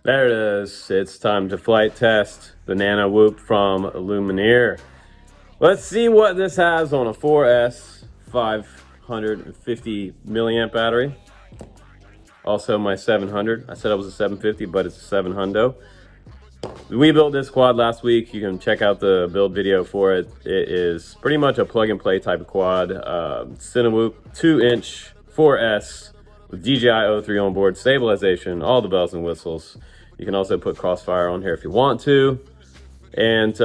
There it is. It's time to flight test the Nano Whoop from Lumenier. Let's see what this has on a 4S 550 milliamp battery. Also my 700. I said it was a 750, but it's a 700. We built this quad last week. You can check out the build video for it. It is pretty much a plug and play type of quad. Cinewhoop 2-inch 4S with DJI O3 on board, stabilization, all the bells and whistles. You can also put crossfire on here if you want to. And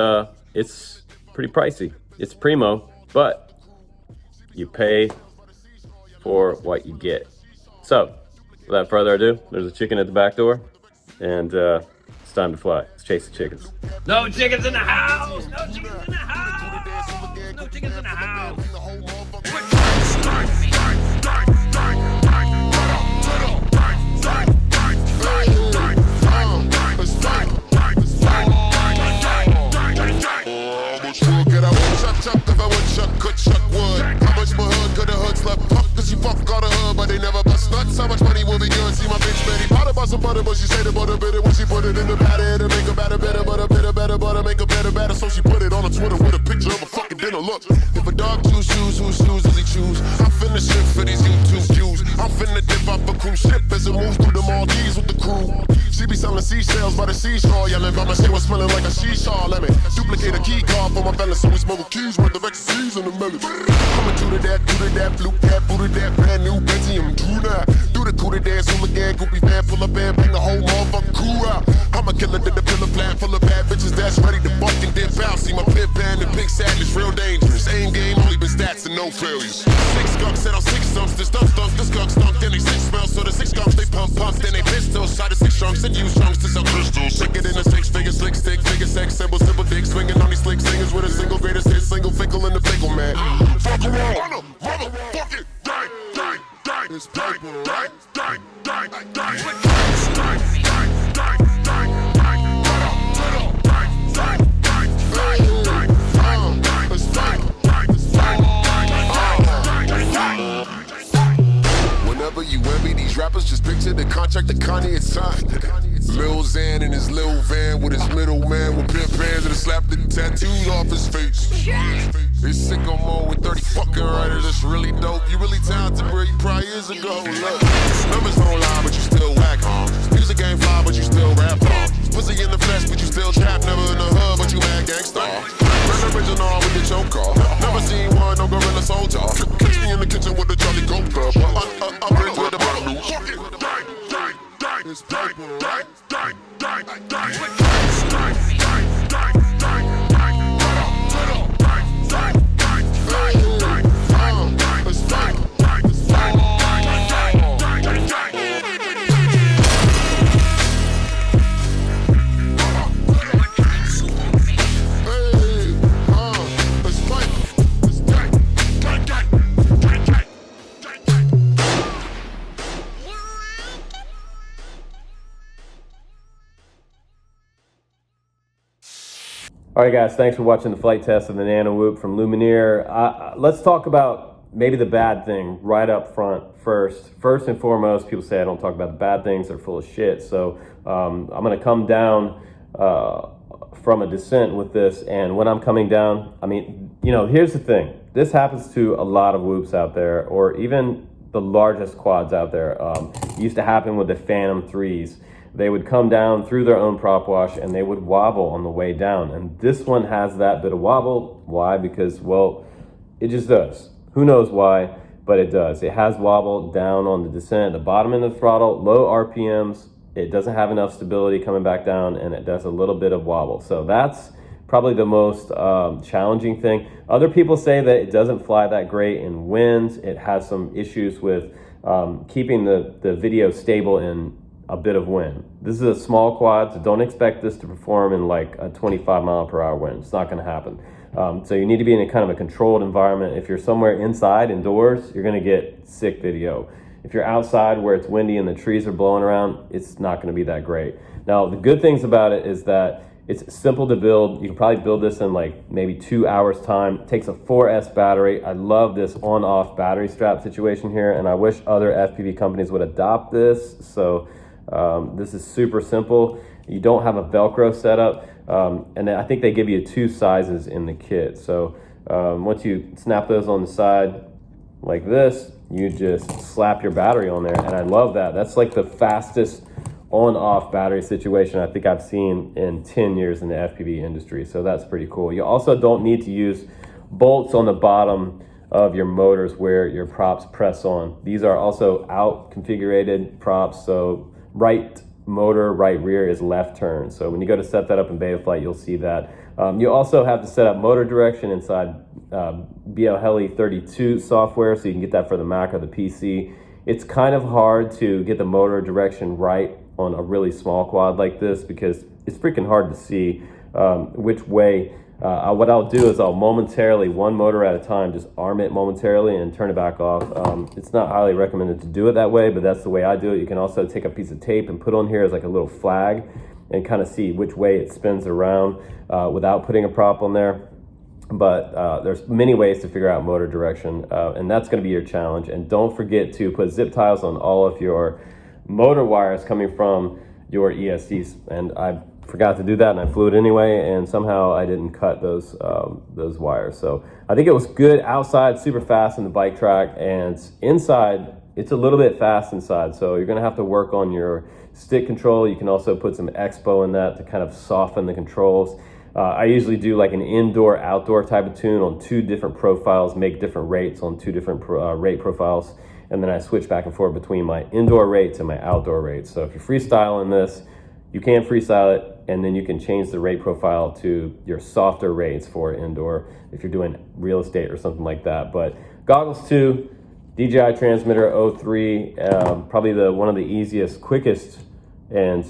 it's pretty pricey. It's primo, but you pay for what you get. So, without further ado, there's a chicken at the back door, and it's time to fly. Let's chase the chickens. No chickens in the house! No chickens in the house! No chickens in the house! How much money will be good? See my bitch Betty Potter bought some butter, but she say the butter bitter when she put it in the batter. It'll make a batter better, but a bitter better, butter make a better batter. So she put it on her Twitter with a picture of a fucking dinner. Look, if a dog choose shoes, whose shoes does he choose? I'm finna ship for these YouTube views. I'm finna dip off a cruise ship as it moves through the Maldives with the crew. She be selling seashells by the seashore, yelling by my shit was smelling like a shisha. Let me duplicate a key card for my fella, so we smoke keys worth of ecstasies in the melon. Coming to the that, fluke that, booted that, brand new Pentium, do that. Do the cootie dance, hooligan, goopy fan, pull up and bring the whole motherfucking crew out. I'm a killer to the pillar flat, full of bad bitches that's ready to buck and dip out. See my pit band and big sadness, real dangerous. Aim game, only been stats and no failures. 6 skunks set on 6 stumps, the stump stunk, the skunk stunk, then they 6 smells. So the 6 skunks they pump, then they pistols. Shot the 6 trunks and use trunks to sell crystals. Stick it in a 6-figure slick stick, figure sex symbol, simple dick, swinging on these slick singers with a single greatest hit, single fickle in the pickle, man. Fuck around, motherfucking die. It's paper, right? Die. Whenever you envy these rappers, just picture the contract that Kanye had signed. Lil Xan in his little van with his middle man with pimp hands and slap the tattoos off his face. They sicko mode with 30 fucking writers, that's really dope. You really talented, bro, you probably years ago. Look, numbers don't lie, but you still whack on. Music ain't fly, but you still rap on. Pussy in the flesh, but you still trap. Never in the hood, but you mad gangsta. Red original with the choke off. Never seen one, no gorilla soldier. Catch me in the kitchen with the Charlie Goat Club. I'm rich with the bundle. It's paper, right? All right, guys, thanks for watching the flight test of the Nano Whoop from Lumenier. Let's talk about maybe the bad thing right up front first. First and foremost, people say I don't talk about the bad things, they're full of shit. So I'm gonna come down from a descent with this, and when I'm coming down, I mean, you know, here's the thing. This happens to a lot of whoops out there, or even the largest quads out there. It used to happen with the Phantom 3s. They would come down through their own prop wash and they would wobble on the way down. And this one has that bit of wobble. Why? Because, well, it just does. Who knows why, but it does. It has wobble down on the descent, the bottom end of the throttle, low RPMs. It doesn't have enough stability coming back down, and it does a little bit of wobble. So that's probably the most challenging thing. Other people say that it doesn't fly that great in winds. It has some issues with keeping the video stable in a bit of wind. This is a small quad, so don't expect this to perform in like a 25 mile per hour wind. It's not gonna happen. So you need to be in a kind of a controlled environment. If you're somewhere inside, indoors, you're gonna get sick video. If you're outside where it's windy and the trees are blowing around, it's not gonna be that great. Now, the good things about it is that it's simple to build. You can probably build this in like maybe 2 hours time. It takes a 4S battery. I love this on-off battery strap situation here, and I wish other FPV companies would adopt this. So This is super simple. You don't have a Velcro setup, and then I think they give you 2 sizes in the kit. So once you snap those on the side like this, you just slap your battery on there, and I love that. That's like the fastest on-off battery situation I think I've seen in 10 years in the FPV industry. So that's pretty cool. You also don't need to use bolts on the bottom of your motors where your props press on. These are also out configured props, so right motor, right rear is left turn. So when you go to set that up in Betaflight, you'll see that. You also have to set up motor direction inside BL 32 software, so you can get that for the Mac or the PC. It's kind of hard to get the motor direction right on a really small quad like this because it's freaking hard to see which way. What I'll do is I'll momentarily, one motor at a time, just arm it momentarily and turn it back off. It's not highly recommended to do it that way, but that's the way I do it. You can also take a piece of tape and put on here as like a little flag and kind of see which way it spins around without putting a prop on there. But there's many ways to figure out motor direction, and that's going to be your challenge. And don't forget to put zip ties on all of your motor wires coming from your ESCs. And I forgot to do that, and I flew it anyway, and somehow I didn't cut those wires. So I think it was good outside, super fast in the bike track, and inside it's a little bit fast inside. So you're going to have to work on your stick control. You can also put some expo in that to kind of soften the controls. I usually do like an indoor-outdoor type of tune on 2 different profiles, make different rates on 2 different rate profiles, and then I switch back and forth between my indoor rates and my outdoor rates. So if you're freestyling this, you can freestyle it, and then you can change the rate profile to your softer rates for indoor if you're doing real estate or something like that. But goggles 2, DJI transmitter 03, probably one of the easiest, quickest, and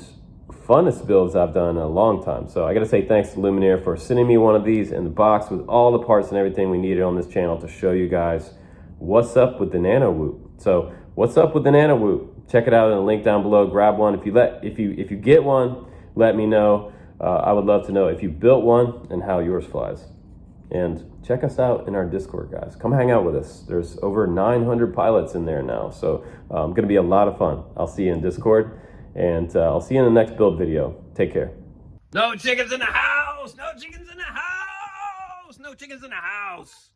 funnest builds I've done in a long time. So I gotta say thanks to Lumenier for sending me one of these in the box with all the parts and everything we needed on this channel to show you guys what's up with the Nano Whoop. So what's up with the Nano Whoop? Check it out in the link down below. Grab one. If you get one, let me know. I would love to know if you built one and how yours flies. And check us out in our Discord, guys. Come hang out with us. There's over 900 pilots in there now. So going to be a lot of fun. I'll see you in Discord, and I'll see you in the next build video. Take care. No chickens in the house! No chickens in the house! No chickens in the house!